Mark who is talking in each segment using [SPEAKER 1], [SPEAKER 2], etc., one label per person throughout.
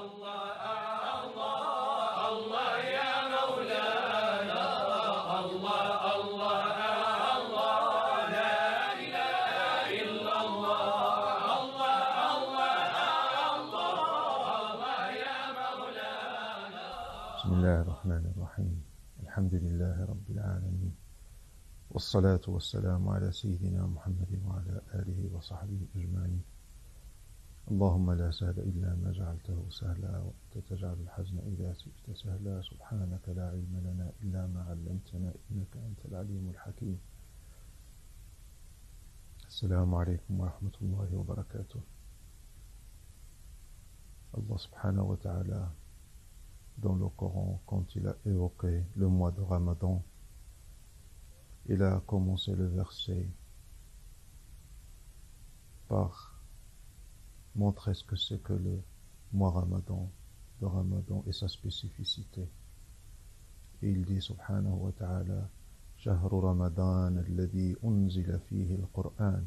[SPEAKER 1] بسم الله الرحمن الرحيم. الحمد لله رب العالمين، والصلاة والسلام على سيدنا محمد وعلى آله وصحبه أجمعين. اللهم لا سهل إلا ما جعلته سهلا، وأنت تجعل الحزن إذا شئت سهلا. سبحانك لا علم لنا إلا ما علمتنا، إنك أنت العليم الحكيم. السلام عليكم ورحمة الله وبركاته. Allah subhanahu wa ta'ala, dans le Coran, quand il a évoqué le mois de Ramadan, il a commencé le verset par montrer ce que c'est que le mois Ramadan, le Ramadan et sa spécificité. Et il dit subhanahu wa ta'ala: Shahru Ramadan alladhi unzila fihi al-Qur'an,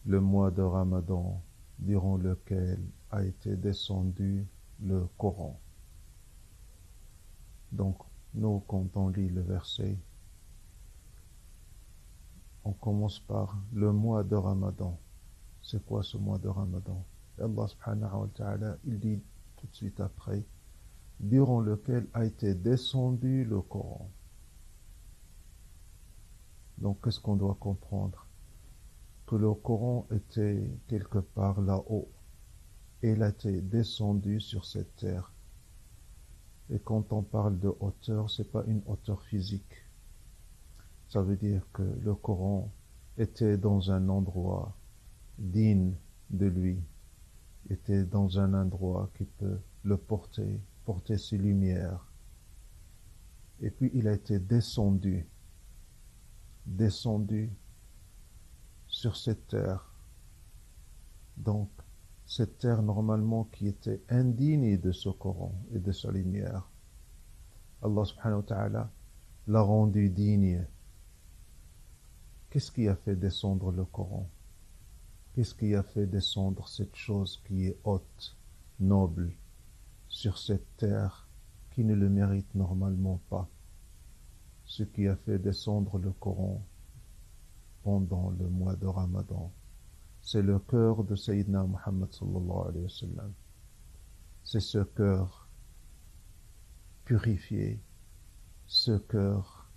[SPEAKER 1] le mois de Ramadan durant lequel a été descendu le Coran. Donc, nous, quand on lit le verset, on commence par le mois de Ramadan. C'est quoi ce mois de Ramadan? Et Allah subhanahu wa ta'ala, il dit tout de suite après, durant lequel a été descendu le Coran. Donc, qu'est-ce qu'on doit comprendre? Que le Coran était quelque part là-haut, et il a été descendu sur cette terre. Et quand on parle de hauteur, c'est pas une hauteur physique. Ça veut dire que le Coran était dans un endroit digne de lui, était dans un endroit qui peut le porter ses lumières. Et puis il a été descendu sur cette terre. Donc, cette terre normalement qui était indigne de ce Coran et de sa lumière, Allah subhanahu wa ta'ala l'a rendu digne. Qu'est-ce qui a fait descendre le Coran? Qu'est-ce qui a fait descendre cette chose qui est haute, noble, sur cette terre qui ne le mérite normalement pas? Ce qui a fait descendre le Coran pendant le mois de Ramadan, c'est le cœur de Sayyidina Muhammad sallallahu alayhi wa sallam. C'est ce cœur purifié, ce cœur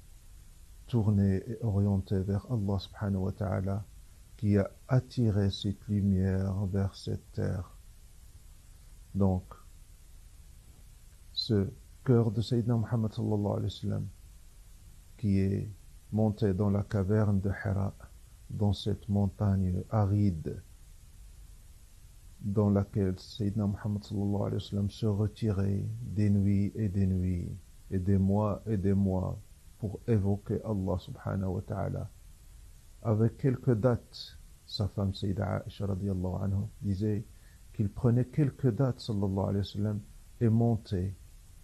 [SPEAKER 1] tourné et orienté vers Allah subhanahu wa ta'ala, qui a attiré cette lumière vers cette terre. Donc, ce cœur de Sayyidina Muhammad sallallahu alayhi wa sallam, qui est monté dans la caverne de Hira, dans cette montagne aride dans laquelle Sayyidina Muhammad sallallahu alayhi wa sallam se retirait des nuits et des nuits et des mois pour évoquer Allah subhanahu wa ta'ala. Avec quelques dates, sa femme Sayyida Aisha radiyallahu anha disait qu'il prenait quelques dates sallallahu alayhi wa sallam et montait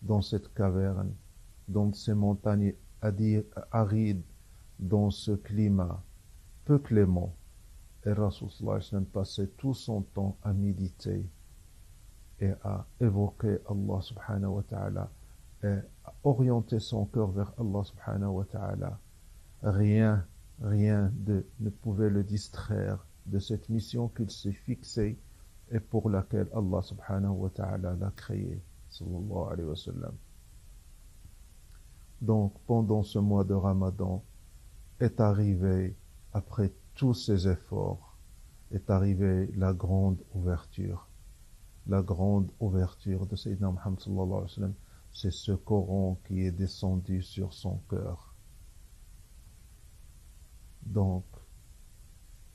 [SPEAKER 1] dans cette caverne, dans ces montagnes arides, dans ce climat peu clément, et Rasul sallallahu alayhi wa sallam passait tout son temps à méditer et à évoquer Allah subhanahu wa ta'ala et à orienter son cœur vers Allah subhanahu wa ta'ala. Rien ne pouvait le distraire de cette mission qu'il s'est fixée et pour laquelle Allah subhanahu wa ta'ala l'a créé, sallallahu alayhi wa sallam. Donc, pendant ce mois de Ramadan, est arrivé, après tous ces efforts, est arrivée la grande ouverture. La grande ouverture de Sayyidina Muhammad sallallahu alayhi wa sallam, c'est ce Coran qui est descendu sur son cœur. Donc,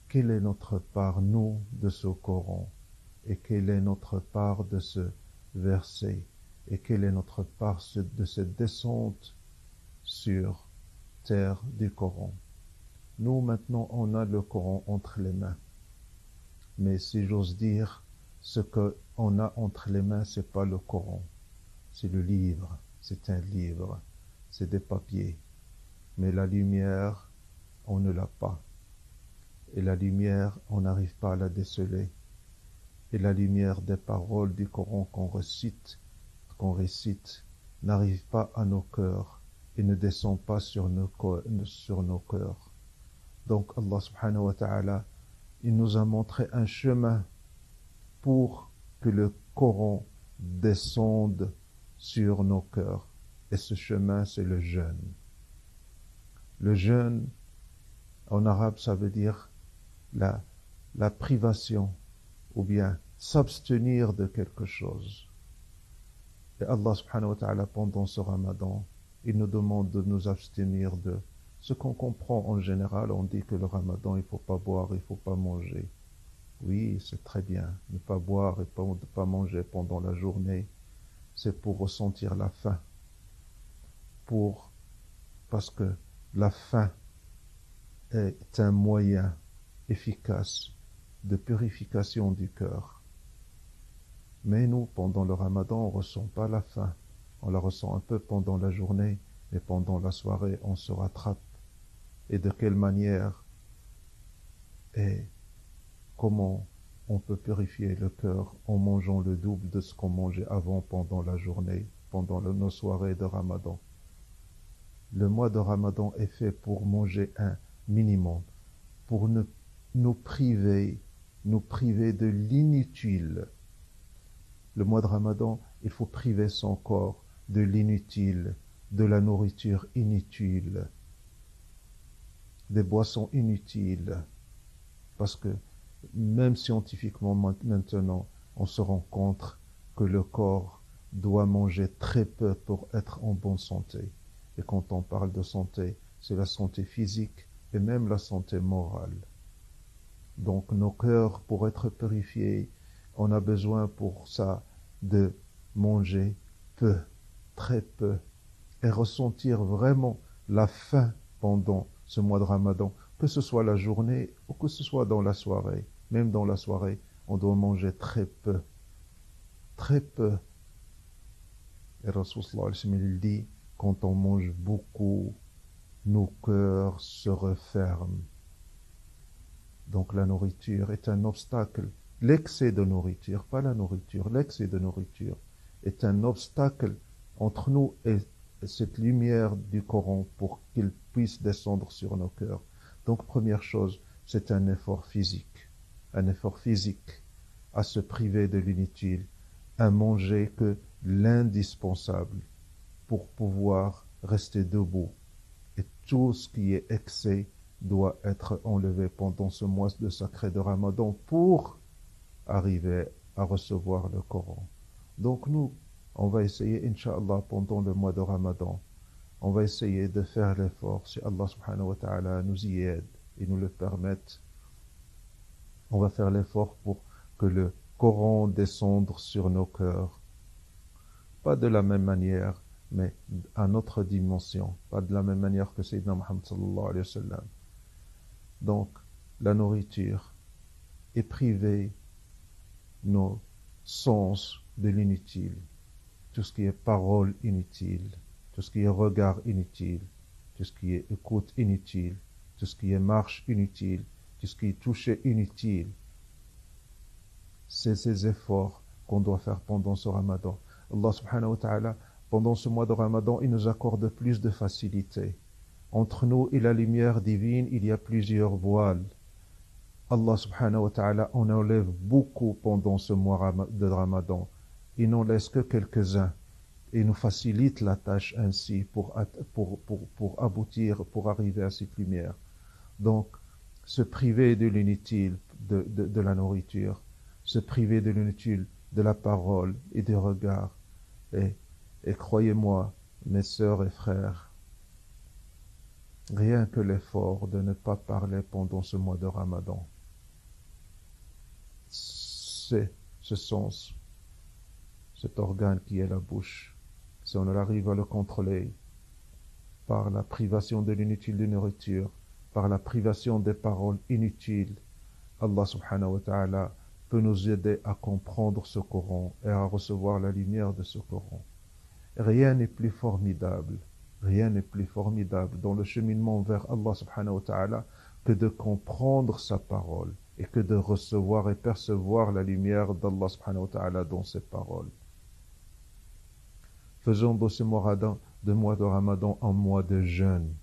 [SPEAKER 1] quelle est notre part, nous, de ce Coran? Et quelle est notre part de ce verset? Et quelle est notre part de cette descente sur terre du Coran? Nous, maintenant, on a le Coran entre les mains. Mais si j'ose dire, ce qu'on a entre les mains, c'est pas le Coran. C'est le livre. C'est un livre. C'est des papiers. Mais la lumière, on ne l'a pas. Et la lumière, on n'arrive pas à la déceler. et la lumière des paroles du Coran qu'on récite, n'arrive pas à nos cœurs et ne descend pas sur nos cœurs. Donc Allah subhanahu wa ta'ala, il nous a montré un chemin pour que le Coran descende sur nos cœurs. Et ce chemin, c'est le jeûne. Le jeûne, en arabe, ça veut dire la privation, ou bien s'abstenir de quelque chose. Et Allah subhanahu wa ta'ala, pendant ce ramadan, il nous demande de nous abstenir de ce qu'on comprend en général. On dit que le ramadan, il ne faut pas boire, il ne faut pas manger. Oui, c'est très bien. Ne pas boire et ne pas manger pendant la journée, c'est pour ressentir la faim. Parce que la faim est un moyen efficace de purification du cœur. Mais nous, pendant le ramadan, on ne ressent pas la faim. On la ressent un peu pendant la journée, mais pendant la soirée, on se rattrape. Et de quelle manière et comment on peut purifier le cœur en mangeant le double de ce qu'on mangeait avant pendant la journée, pendant nos soirées de ramadan. Le mois de ramadan est fait pour manger un minimum, pour nous priver de l'inutile. Le mois de ramadan, il faut priver son corps de l'inutile, de la nourriture inutile, des boissons inutiles. Parce que même scientifiquement maintenant, on se rend compte que le corps doit manger très peu pour être en bonne santé. Et quand on parle de santé, c'est la santé physique et même la santé morale. Donc nos cœurs, pour être purifiés, on a besoin pour ça de manger peu, très peu, et ressentir vraiment la faim pendant ce mois de Ramadan, que ce soit la journée ou que ce soit dans la soirée. Même dans la soirée, on doit manger très peu. Très peu. Et Rasul sallallahu alayhi wa sallam, il dit, quand on mange beaucoup, nos cœurs se referment. Donc la nourriture est un obstacle. L'excès de nourriture, pas la nourriture, l'excès de nourriture est un obstacle entre nous et cette lumière du Coran pour qu'il puisse descendre sur nos cœurs. Donc première chose, c'est un effort physique à se priver de l'inutile, à manger que l'indispensable pour pouvoir rester debout. Et tout ce qui est excès doit être enlevé pendant ce mois de sacré de Ramadan pour arriver à recevoir le Coran. Donc nous, on va essayer, Inch'Allah, pendant le mois de Ramadan, on va essayer de faire l'effort, si Allah subhanahu wa ta'ala nous y aide et nous le permette. On va faire l'effort pour que le Coran descende sur nos cœurs. Pas de la même manière, mais à notre dimension. Pas de la même manière que Sayyidina Muhammad sallallahu alayhi wa sallam. Donc, la nourriture est privée nos sens de l'inutile. Tout ce qui est parole inutile, tout ce qui est regard inutile, tout ce qui est écoute inutile, tout ce qui est marche inutile, tout ce qui est toucher inutile. C'est ces efforts qu'on doit faire pendant ce ramadan. Allah subhanahu wa ta'ala, pendant ce mois de ramadan, il nous accorde plus de facilité. Entre nous et la lumière divine, il y a plusieurs voiles. Allah subhanahu wa ta'ala en enlève beaucoup pendant ce mois de ramadan. Il n'en laisse que quelques-uns et nous facilite la tâche ainsi pour aboutir, pour arriver à cette lumière. Donc, se priver de l'inutile, de la nourriture, se priver de l'inutile, de la parole et des regards. Et croyez-moi, mes sœurs et frères, rien que l'effort de ne pas parler pendant ce mois de Ramadan, c'est ce sens, cet organe qui est la bouche. Si on arrive à le contrôler par la privation de l'inutile de nourriture, par la privation des paroles inutiles, Allah subhanahu wa ta'ala peut nous aider à comprendre ce Coran et à recevoir la lumière de ce Coran. Rien n'est plus formidable dans le cheminement vers Allah subhanahu wa ta'ala que de comprendre sa parole et que de recevoir et percevoir la lumière d'Allah subhanahu wa ta'ala dans ses paroles. Faisons de ce mois de Ramadan un mois de jeûne.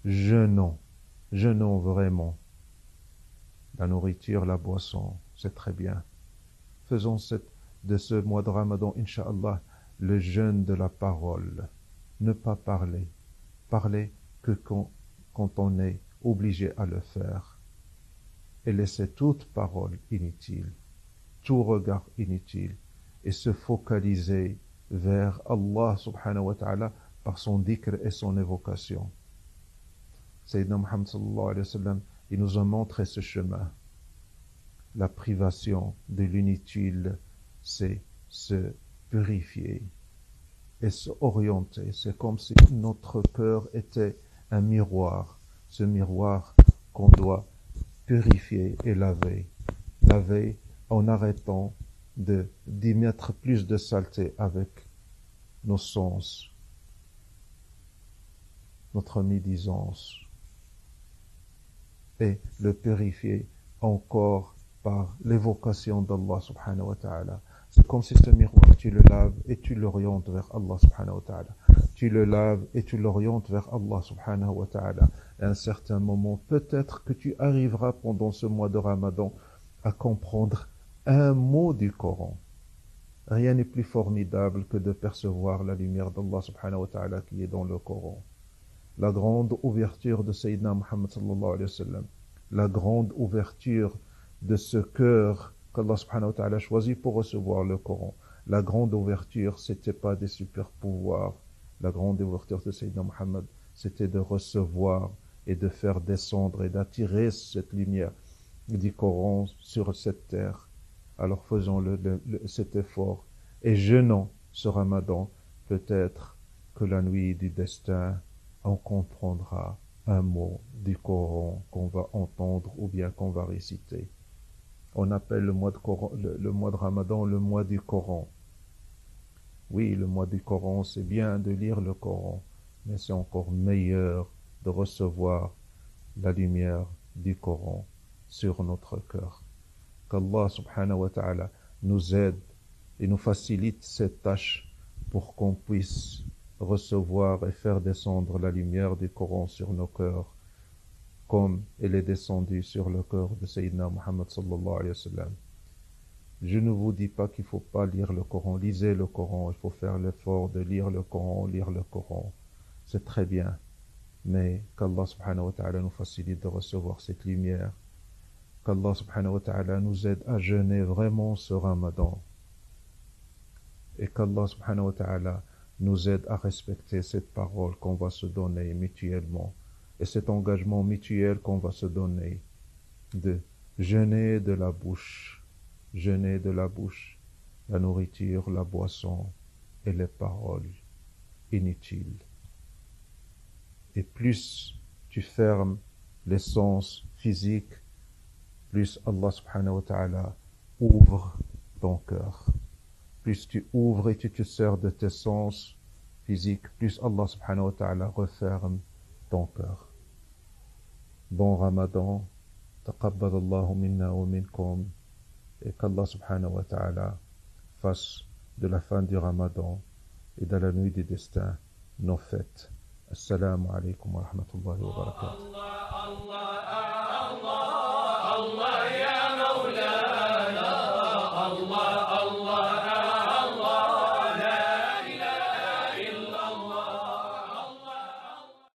[SPEAKER 1] Jeûnons vraiment. La nourriture, la boisson, c'est très bien. Faisons de ce mois de Ramadan, Inch'Allah, le jeûne de la parole. Ne pas parler. Parler que quand on est obligé à le faire. Et laisser toute parole inutile, tout regard inutile, et se focaliser vers Allah subhanahu wa ta'ala par son dhikr et son évocation. Sayyidina Muhammad sallallahu alayhi wa sallam, il nous a montré ce chemin. La privation de l'inutile, c'est se purifier et se orienter. C'est comme si notre cœur était un miroir. Ce miroir qu'on doit purifier et laver. Laver en arrêtant d'y mettre plus de saleté avec nos sens, notre médisance, et le purifier encore par l'évocation d'Allah subhanahu wa ta'ala. C'est comme si ce miroir, tu le laves et tu l'orientes vers Allah subhanahu wa ta'ala. Tu le laves et tu l'orientes vers Allah subhanahu wa ta'ala. À un certain moment, peut-être que tu arriveras pendant ce mois de Ramadan à comprendre un mot du Coran. Rien n'est plus formidable que de percevoir la lumière d'Allah subhanahu wa ta'ala qui est dans le Coran. La grande ouverture de Sayyidina Muhammad sallallahu alayhi wa sallam, la grande ouverture de ce cœur qu'Allah subhanahu wa ta'ala choisit pour recevoir le Coran. La grande ouverture, c'était pas des super pouvoirs. La grande ouverture de Sayyidina Muhammad, c'était de recevoir et de faire descendre et d'attirer cette lumière du Coran sur cette terre. Alors faisons cet effort et jeûnons ce Ramadan. Peut-être que la nuit du destin, on comprendra un mot du Coran qu'on va entendre ou bien qu'on va réciter. On appelle le mois de Ramadan le mois du Coran. Oui, le mois du Coran, c'est bien de lire le Coran, mais c'est encore meilleur de recevoir la lumière du Coran sur notre cœur. Qu'Allah subhanahu wa ta'ala nous aide et nous facilite cette tâche pour qu'on puisse recevoir et faire descendre la lumière du Coran sur nos cœurs, comme elle est descendue sur le cœur de Sayyidina Muhammad sallallahu alayhi wa sallam. Je ne vous dis pas qu'il ne faut pas lire le Coran. Lisez le Coran. Il faut faire l'effort de lire le Coran, C'est très bien. Mais qu'Allah subhanahu wa ta'ala nous facilite de recevoir cette lumière. Qu'Allah subhanahu wa ta'ala nous aide à jeûner vraiment ce Ramadan. Et qu'Allah subhanahu wa ta'ala nous aide à respecter cette parole qu'on va se donner mutuellement. Et cet engagement mutuel qu'on va se donner de jeûner de la bouche. Jeûner de la bouche, la nourriture, la boisson et les paroles inutiles. Et plus tu fermes les sens physiques, plus Allah subhanahu wa ta'ala ouvre ton cœur. Plus tu ouvres et tu te sers de tes sens physiques, plus Allah subhanahu wa ta'ala referme ton cœur. Bon Ramadan, taqabbal Allahu minna wa minkum. Et qu'Allah subhanahu wa ta'ala fasse de la fin du Ramadan et de la nuit du destin nos fêtes. Assalamu alaikum wa rahmatullahi wa barakatuh.